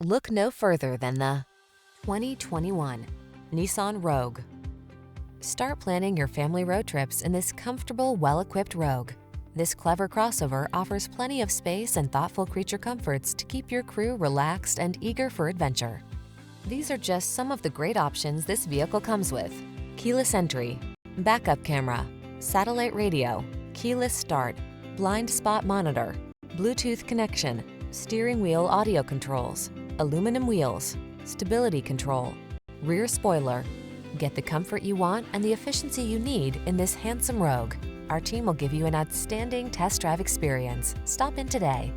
Look no further than the 2021 Nissan Rogue. Start planning your family road trips in this comfortable, well-equipped Rogue. This clever crossover offers plenty of space and thoughtful creature comforts to keep your crew relaxed and eager for adventure. These are just some of the great options this vehicle comes with: keyless entry, backup camera, satellite radio, keyless start, blind spot monitor, Bluetooth connection, steering wheel audio controls, aluminum wheels, stability control, rear spoiler. Get the comfort you want and the efficiency you need in this handsome Rogue. Our team will give you an outstanding test drive experience. Stop in today.